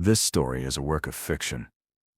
This story is a work of fiction,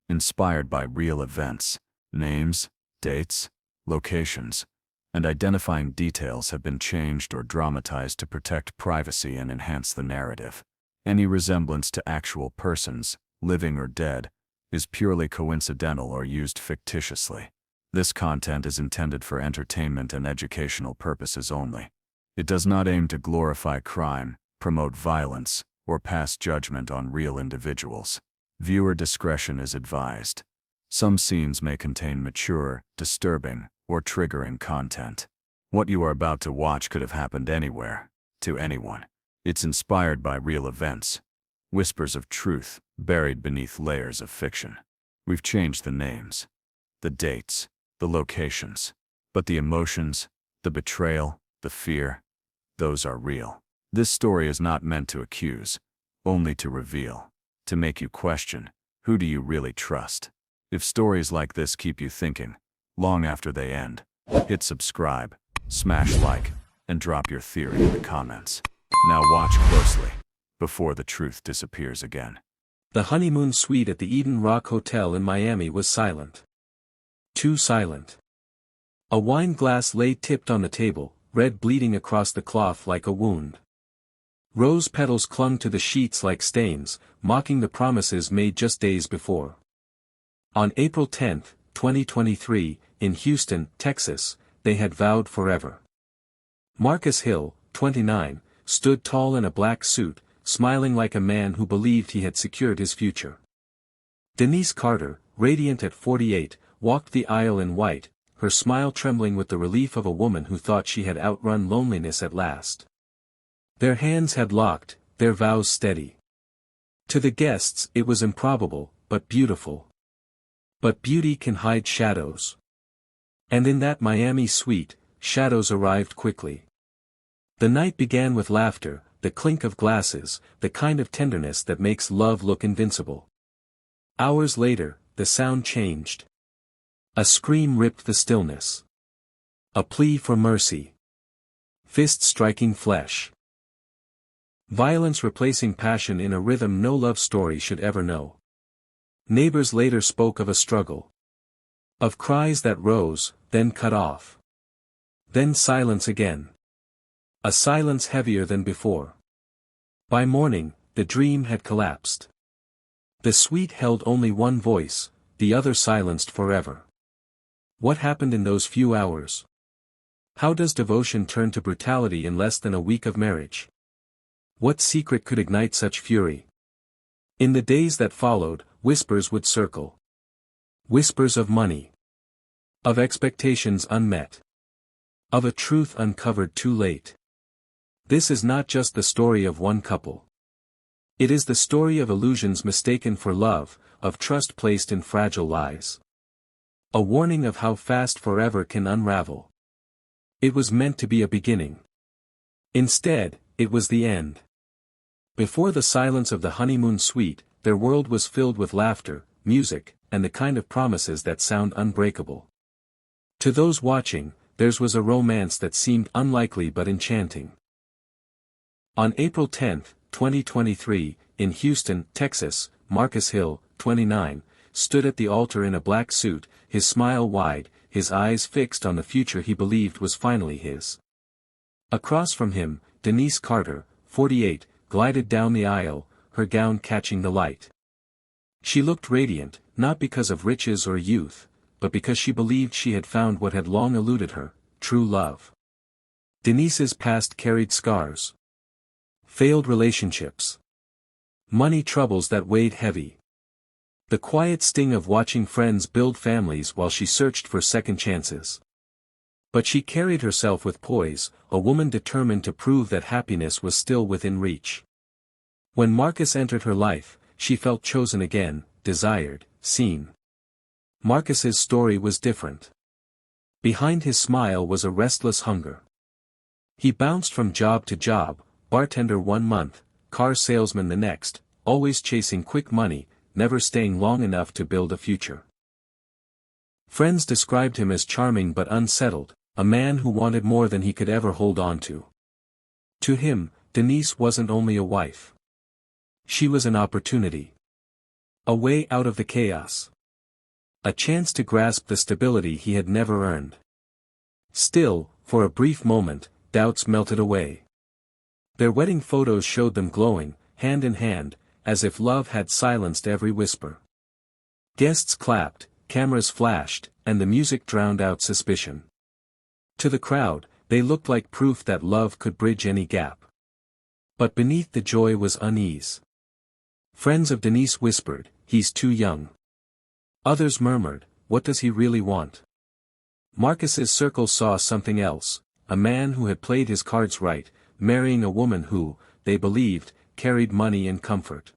inspired by real events. Names, dates, locations, and identifying details have been changed or dramatized to protect privacy and enhance the narrative. Any resemblance to actual persons, living or dead, is purely coincidental or used fictitiously. This content is intended for entertainment and educational purposes only. It does not aim to glorify crime, promote violence, or pass judgment on real individuals. Viewer discretion is advised. Some scenes may contain mature, disturbing, or triggering content. What you are about to watch could have happened anywhere, to anyone. It's inspired by real events. Whispers of truth, buried beneath layers of fiction. We've changed the names, the dates, the locations, but the emotions, the betrayal, the fear, those are real. This story is not meant to accuse, only to reveal, to make you question, who do you really trust? If stories like this keep you thinking, long after they end, hit subscribe, smash like, and drop your theory in the comments. Now watch closely, before the truth disappears again. The honeymoon suite at the Eden Rock Hotel in Miami was silent. Too silent. A wine glass lay tipped on the table, red bleeding across the cloth like a wound. Rose petals clung to the sheets like stains, mocking the promises made just days before. On April 10, 2023, in Houston, Texas, they had vowed forever. Marcus Hill, 29, stood tall in a black suit, smiling like a man who believed he had secured his future. Denise Carter, radiant at 48, walked the aisle in white, her smile trembling with the relief of a woman who thought she had outrun loneliness at last. Their hands had locked, their vows steady. To the guests it was improbable, but beautiful. But beauty can hide shadows. And in that Miami suite, shadows arrived quickly. The night began with laughter, the clink of glasses, the kind of tenderness that makes love look invincible. Hours later, the sound changed. A scream ripped the stillness. A plea for mercy. Fists striking flesh. Violence replacing passion in a rhythm no love story should ever know. Neighbors later spoke of a struggle. Of cries that rose, then cut off. Then silence again. A silence heavier than before. By morning, the dream had collapsed. The suite held only one voice, the other silenced forever. What happened in those few hours? How does devotion turn to brutality in less than a week of marriage? What secret could ignite such fury? In the days that followed, whispers would circle. Whispers of money. Of expectations unmet. Of a truth uncovered too late. This is not just the story of one couple. It is the story of illusions mistaken for love, of trust placed in fragile lies. A warning of how fast forever can unravel. It was meant to be a beginning. Instead, it was the end. Before the silence of the honeymoon suite, their world was filled with laughter, music, and the kind of promises that sound unbreakable. To those watching, theirs was a romance that seemed unlikely but enchanting. On April 10, 2023, in Houston, Texas, Marcus Hill, 29, stood at the altar in a black suit, his smile wide, his eyes fixed on the future he believed was finally his. Across from him, Denise Carter, 48, glided down the aisle, her gown catching the light. She looked radiant, not because of riches or youth, but because she believed she had found what had long eluded her, true love. Denise's past carried scars. Failed relationships. Money troubles that weighed heavy. The quiet sting of watching friends build families while she searched for second chances. But she carried herself with poise, a woman determined to prove that happiness was still within reach. When Marcus entered her life, she felt chosen again, desired, seen. Marcus's story was different. Behind his smile was a restless hunger. He bounced from job to job, bartender 1 month, car salesman the next, always chasing quick money, never staying long enough to build a future. Friends described him as charming but unsettled, a man who wanted more than he could ever hold on to. To him, Denise wasn't only a wife. She was an opportunity. A way out of the chaos. A chance to grasp the stability he had never earned. Still, for a brief moment, doubts melted away. Their wedding photos showed them glowing, hand in hand, as if love had silenced every whisper. Guests clapped, cameras flashed, and the music drowned out suspicion. To the crowd, they looked like proof that love could bridge any gap. But beneath the joy was unease. Friends of Denise whispered, "He's too young." Others murmured, "What does he really want?" Marcus's circle saw something else, a man who had played his cards right, marrying a woman who, they believed, carried money and comfort.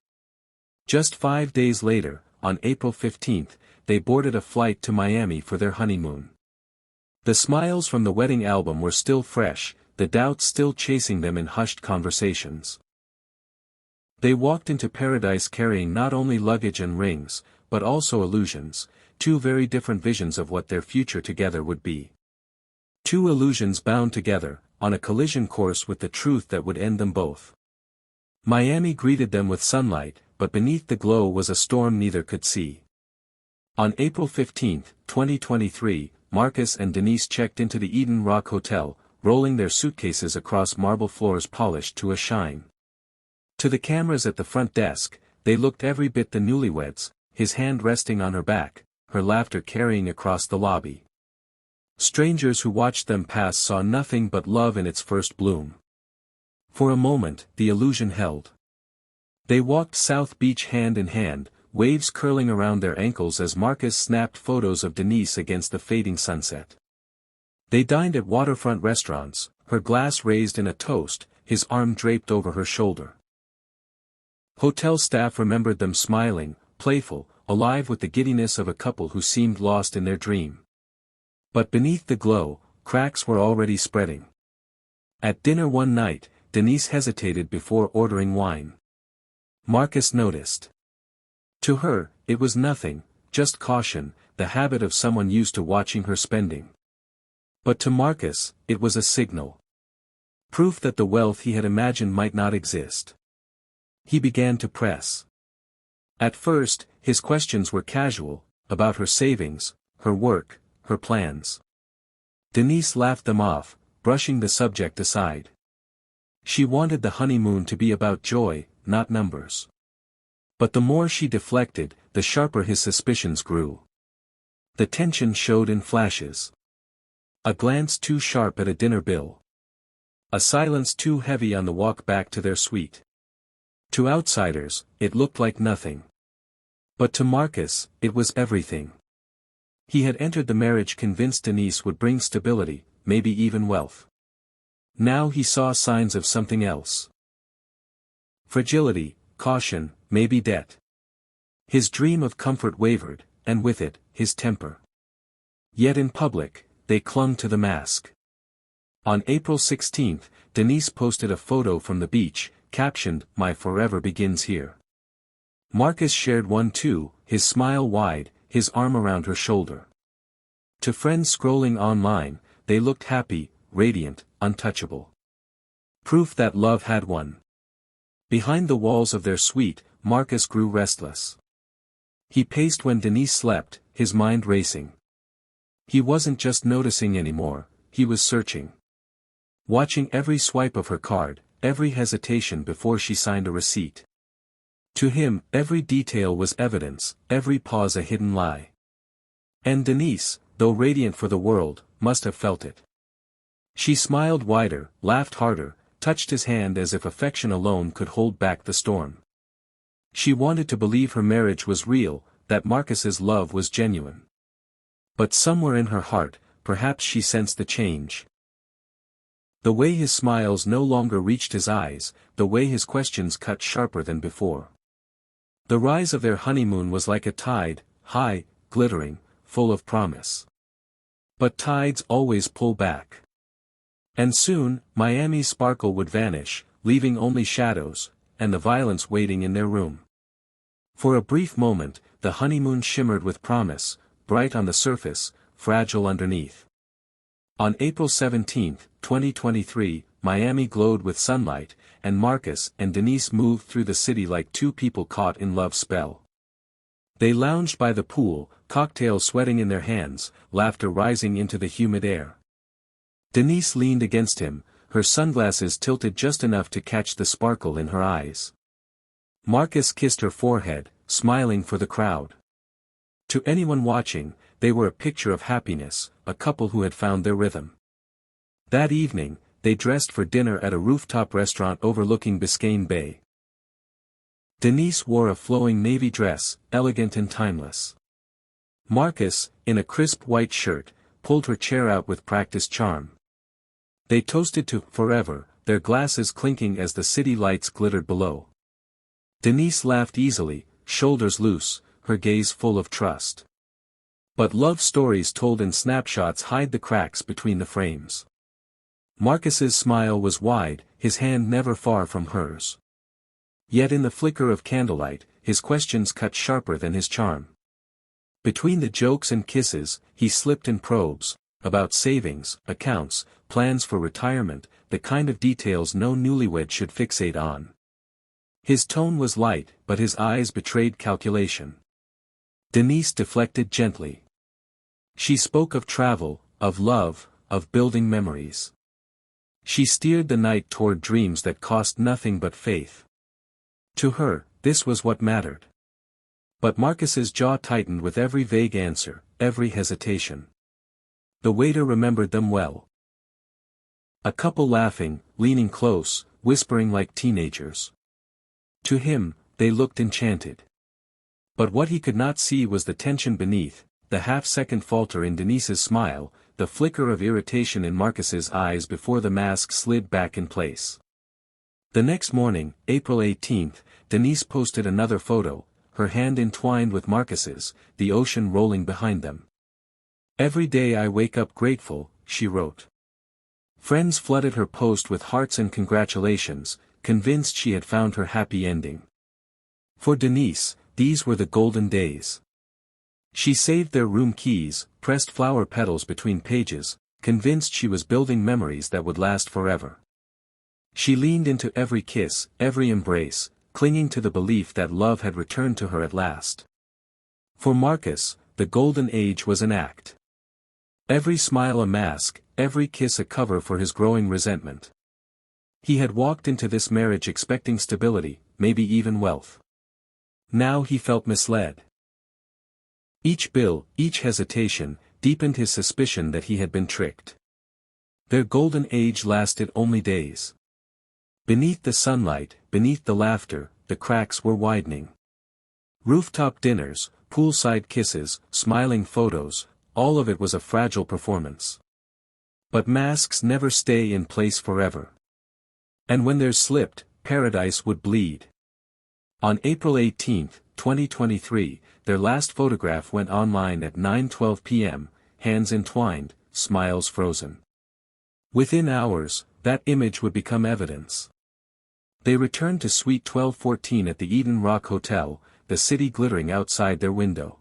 Just 5 days later, on April 15th, they boarded a flight to Miami for their honeymoon. The smiles from the wedding album were still fresh, the doubts still chasing them in hushed conversations. They walked into paradise carrying not only luggage and rings, but also illusions, two very different visions of what their future together would be. Two illusions bound together, on a collision course with the truth that would end them both. Miami greeted them with sunlight, but beneath the glow was a storm neither could see. On April 15, 2023, Marcus and Denise checked into the Eden Rock Hotel, rolling their suitcases across marble floors polished to a shine. To the cameras at the front desk, they looked every bit the newlyweds, his hand resting on her back, her laughter carrying across the lobby. Strangers who watched them pass saw nothing but love in its first bloom. For a moment, the illusion held. They walked South Beach hand in hand, waves curling around their ankles as Marcus snapped photos of Denise against the fading sunset. They dined at waterfront restaurants, her glass raised in a toast, his arm draped over her shoulder. Hotel staff remembered them smiling, playful, alive with the giddiness of a couple who seemed lost in their dream. But beneath the glow, cracks were already spreading. At dinner one night, Denise hesitated before ordering wine. Marcus noticed. To her, it was nothing, just caution, the habit of someone used to watching her spending. But to Marcus, it was a signal. Proof that the wealth he had imagined might not exist. He began to press. At first, his questions were casual, about her savings, her work, her plans. Denise laughed them off, brushing the subject aside. She wanted the honeymoon to be about joy, not numbers. But the more she deflected, the sharper his suspicions grew. The tension showed in flashes. A glance too sharp at a dinner bill. A silence too heavy on the walk back to their suite. To outsiders, it looked like nothing. But to Marcus, it was everything. He had entered the marriage convinced Denise would bring stability, maybe even wealth. Now he saw signs of something else. Fragility, caution, maybe debt. His dream of comfort wavered, and with it, his temper. Yet in public, they clung to the mask. On April 16, Denise posted a photo from the beach, captioned, "My forever begins here." Marcus shared one too, his smile wide, his arm around her shoulder. To friends scrolling online, they looked happy, radiant, untouchable. Proof that love had won. Behind the walls of their suite, Marcus grew restless. He paced when Denise slept, his mind racing. He wasn't just noticing anymore, he was searching. Watching every swipe of her card, every hesitation before she signed a receipt. To him, every detail was evidence, every pause a hidden lie. And Denise, though radiant for the world, must have felt it. She smiled wider, laughed harder, touched his hand as if affection alone could hold back the storm. She wanted to believe her marriage was real, that Marcus's love was genuine. But somewhere in her heart, perhaps she sensed the change. The way his smiles no longer reached his eyes, the way his questions cut sharper than before. The rise of their honeymoon was like a tide, high, glittering, full of promise. But tides always pull back. And soon, Miami's sparkle would vanish, leaving only shadows, and the violence waiting in their room. For a brief moment, the honeymoon shimmered with promise, bright on the surface, fragile underneath. On April 17, 2023, Miami glowed with sunlight, and Marcus and Denise moved through the city like two people caught in love's spell. They lounged by the pool, cocktails sweating in their hands, laughter rising into the humid air. Denise leaned against him, her sunglasses tilted just enough to catch the sparkle in her eyes. Marcus kissed her forehead, smiling for the crowd. To anyone watching, they were a picture of happiness, a couple who had found their rhythm. That evening, they dressed for dinner at a rooftop restaurant overlooking Biscayne Bay. Denise wore a flowing navy dress, elegant and timeless. Marcus, in a crisp white shirt, pulled her chair out with practiced charm. They toasted to forever, their glasses clinking as the city lights glittered below. Denise laughed easily, shoulders loose, her gaze full of trust. But love stories told in snapshots hide the cracks between the frames. Marcus's smile was wide, his hand never far from hers. Yet in the flicker of candlelight, his questions cut sharper than his charm. Between the jokes and kisses, he slipped in probes, about savings, accounts, plans for retirement, the kind of details no newlywed should fixate on. His tone was light, but his eyes betrayed calculation. Denise deflected gently. She spoke of travel, of love, of building memories. She steered the night toward dreams that cost nothing but faith. To her, this was what mattered. But Marcus's jaw tightened with every vague answer, every hesitation. The waiter remembered them well. A couple laughing, leaning close, whispering like teenagers. To him, they looked enchanted. But what he could not see was the tension beneath, the half-second falter in Denise's smile, the flicker of irritation in Marcus's eyes before the mask slid back in place. The next morning, April 18th, Denise posted another photo, her hand entwined with Marcus's, the ocean rolling behind them. "Every day I wake up grateful," she wrote. Friends flooded her post with hearts and congratulations, convinced she had found her happy ending. For Denise, these were the golden days. She saved their room keys, pressed flower petals between pages, convinced she was building memories that would last forever. She leaned into every kiss, every embrace, clinging to the belief that love had returned to her at last. For Marcus, the golden age was an act. Every smile a mask, every kiss a cover for his growing resentment. He had walked into this marriage expecting stability, maybe even wealth. Now he felt misled. Each bill, each hesitation, deepened his suspicion that he had been tricked. Their golden age lasted only days. Beneath the sunlight, beneath the laughter, the cracks were widening. Rooftop dinners, poolside kisses, smiling photos, all of it was a fragile performance. But masks never stay in place forever. And when theirs slipped, paradise would bleed. On April 18, 2023, their last photograph went online at 9:12 p.m., hands entwined, smiles frozen. Within hours, that image would become evidence. They returned to Suite 1214 at the Eden Rock Hotel, the city glittering outside their window.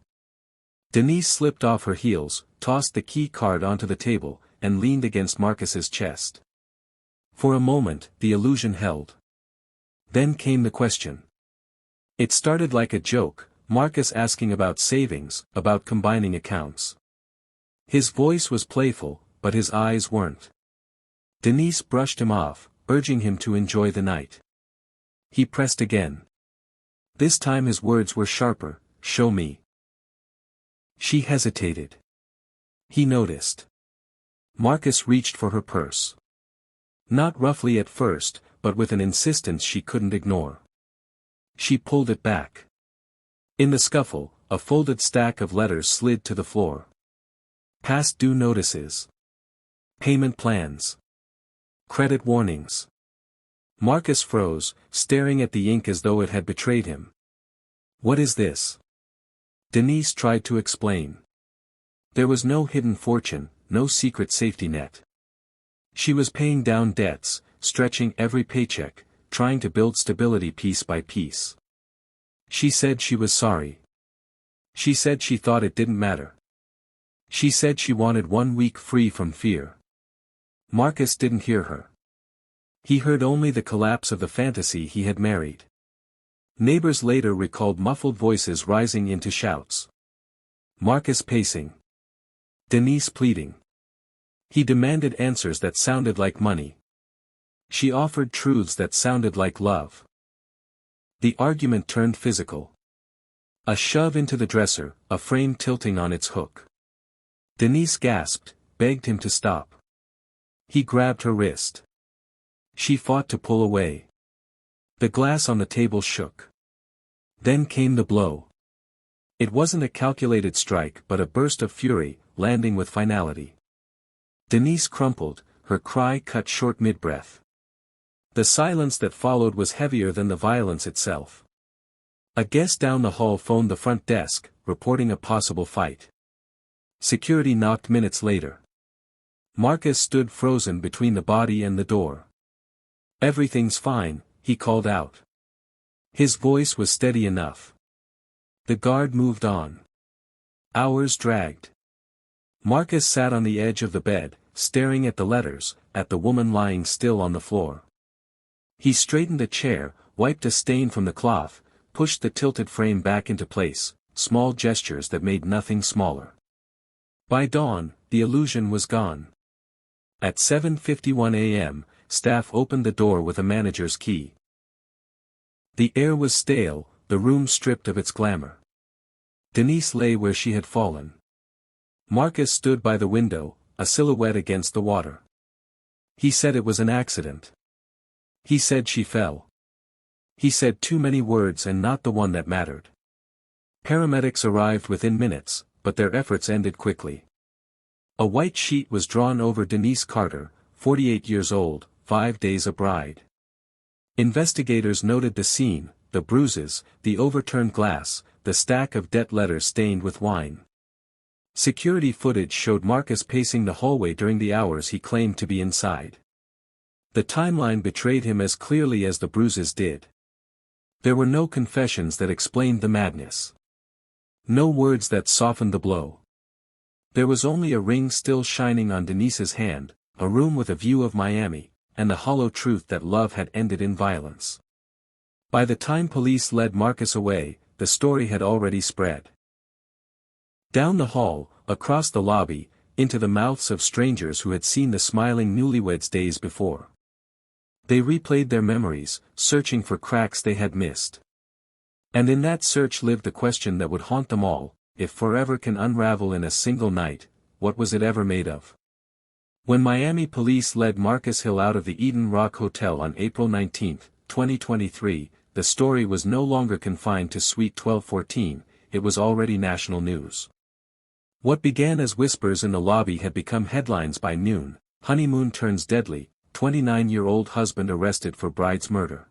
Denise slipped off her heels, tossed the key card onto the table, and leaned against Marcus's chest. For a moment, the illusion held. Then came the question. It started like a joke, Marcus asking about savings, about combining accounts. His voice was playful, but his eyes weren't. Denise brushed him off, urging him to enjoy the night. He pressed again. This time his words were sharper, "Show me." She hesitated. He noticed. Marcus reached for her purse. Not roughly at first, but with an insistence she couldn't ignore. She pulled it back. In the scuffle, a folded stack of letters slid to the floor. Past due notices. Payment plans. Credit warnings. Marcus froze, staring at the ink as though it had betrayed him. "What is this?" Denise tried to explain. There was no hidden fortune, no secret safety net. She was paying down debts, stretching every paycheck, trying to build stability piece by piece. She said she was sorry. She said she thought it didn't matter. She said she wanted 1 week free from fear. Marcus didn't hear her. He heard only the collapse of the fantasy he had married. Neighbors later recalled muffled voices rising into shouts. Marcus pacing. Denise pleading. He demanded answers that sounded like money. She offered truths that sounded like love. The argument turned physical. A shove into the dresser, a frame tilting on its hook. Denise gasped, begged him to stop. He grabbed her wrist. She fought to pull away. The glass on the table shook. Then came the blow. It wasn't a calculated strike but a burst of fury, landing with finality. Denise crumpled, her cry cut short mid-breath. The silence that followed was heavier than the violence itself. A guest down the hall phoned the front desk, reporting a possible fight. Security knocked minutes later. Marcus stood frozen between the body and the door. "Everything's fine," he called out. His voice was steady enough. The guard moved on. Hours dragged. Marcus sat on the edge of the bed, staring at the letters, at the woman lying still on the floor. He straightened a chair, wiped a stain from the cloth, pushed the tilted frame back into place, small gestures that made nothing smaller. By dawn, the illusion was gone. At 7:51 a.m., staff opened the door with a manager's key. The air was stale, the room stripped of its glamour. Denise lay where she had fallen. Marcus stood by the window, a silhouette against the water. He said it was an accident. He said she fell. He said too many words and not the one that mattered. Paramedics arrived within minutes, but their efforts ended quickly. A white sheet was drawn over Denise Carter, 48 years old, 5 days a bride. Investigators noted the scene, the bruises, the overturned glass, the stack of debt letters stained with wine. Security footage showed Marcus pacing the hallway during the hours he claimed to be inside. The timeline betrayed him as clearly as the bruises did. There were no confessions that explained the madness. No words that softened the blow. There was only a ring still shining on Denise's hand, a room with a view of Miami, and the hollow truth that love had ended in violence. By the time police led Marcus away, the story had already spread. Down the hall, across the lobby, into the mouths of strangers who had seen the smiling newlyweds days before. They replayed their memories, searching for cracks they had missed. And in that search lived the question that would haunt them all: if forever can unravel in a single night, what was it ever made of? When Miami police led Marcus Hill out of the Eden Rock Hotel on April 19, 2023, the story was no longer confined to Suite 1214, it was already national news. What began as whispers in the lobby had become headlines by noon: Honeymoon turns deadly, 29-year-old husband arrested for bride's murder.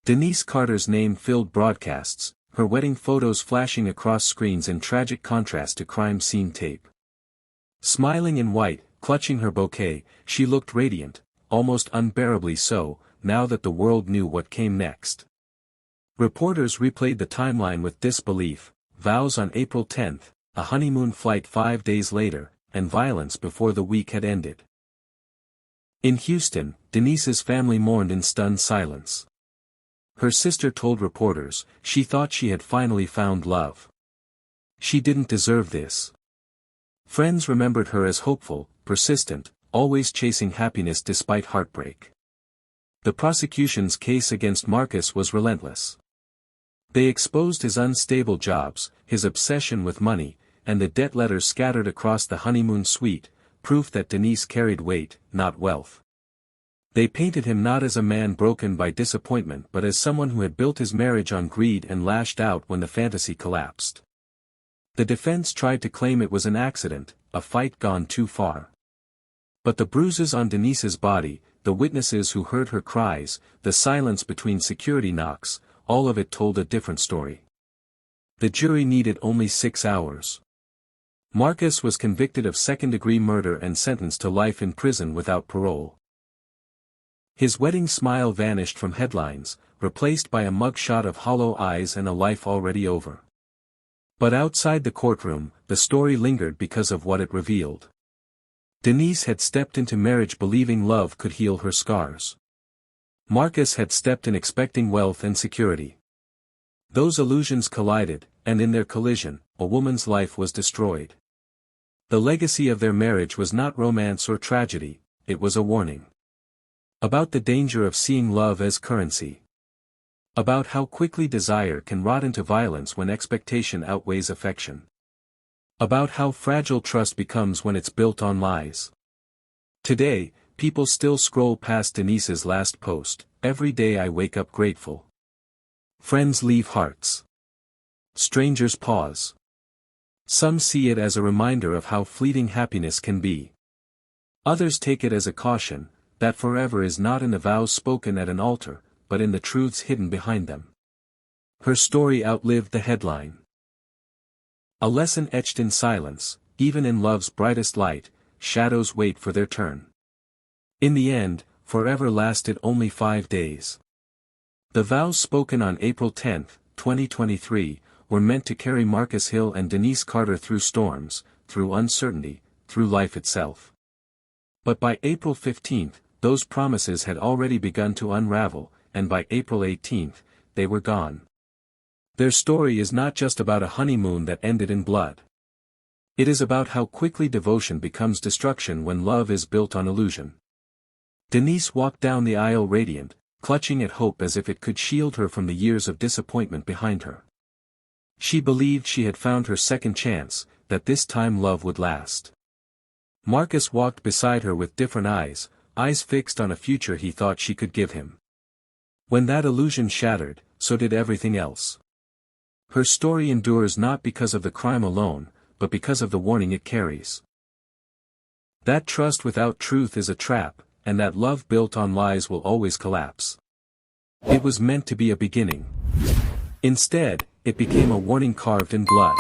Denise Carter's name filled broadcasts, her wedding photos flashing across screens in tragic contrast to crime scene tape. Smiling in white, clutching her bouquet, she looked radiant, almost unbearably so, now that the world knew what came next. Reporters replayed the timeline with disbelief: vows on April 10, a honeymoon flight 5 days later, and violence before the week had ended. In Houston, Denise's family mourned in stunned silence. Her sister told reporters she thought she had finally found love. She didn't deserve this. Friends remembered her as hopeful, persistent, always chasing happiness despite heartbreak. The prosecution's case against Marcus was relentless. They exposed his unstable jobs, his obsession with money, and the debt letters scattered across the honeymoon suite, proof that Denise carried weight, not wealth. They painted him not as a man broken by disappointment but as someone who had built his marriage on greed and lashed out when the fantasy collapsed. The defense tried to claim it was an accident, a fight gone too far. But the bruises on Denise's body, the witnesses who heard her cries, the silence between security knocks, all of it told a different story. The jury needed only 6 hours. Marcus was convicted of second-degree murder and sentenced to life in prison without parole. His wedding smile vanished from headlines, replaced by a mugshot of hollow eyes and a life already over. But outside the courtroom, the story lingered because of what it revealed. Denise had stepped into marriage believing love could heal her scars. Marcus had stepped in expecting wealth and security. Those illusions collided, and in their collision, a woman's life was destroyed. The legacy of their marriage was not romance or tragedy, it was a warning. About the danger of seeing love as currency. About how quickly desire can rot into violence when expectation outweighs affection. About how fragile trust becomes when it's built on lies. Today, people still scroll past Denise's last post, "Every day I wake up grateful." Friends leave hearts. Strangers pause. Some see it as a reminder of how fleeting happiness can be. Others take it as a caution, that forever is not in the vows spoken at an altar, but in the truths hidden behind them. Her story outlived the headline. A lesson etched in silence, even in love's brightest light, shadows wait for their turn. In the end, forever lasted only 5 days. The vows spoken on April 10, 2023, were meant to carry Marcus Hill and Denise Carter through storms, through uncertainty, through life itself. But by April 15, those promises had already begun to unravel, and by April 18, they were gone. Their story is not just about a honeymoon that ended in blood. It is about how quickly devotion becomes destruction when love is built on illusion. Denise walked down the aisle radiant, clutching at hope as if it could shield her from the years of disappointment behind her. She believed she had found her second chance, that this time love would last. Marcus walked beside her with different eyes, eyes fixed on a future he thought she could give him. When that illusion shattered, so did everything else. Her story endures not because of the crime alone, but because of the warning it carries. That trust without truth is a trap, and that love built on lies will always collapse. It was meant to be a beginning. Instead, it became a warning carved in blood.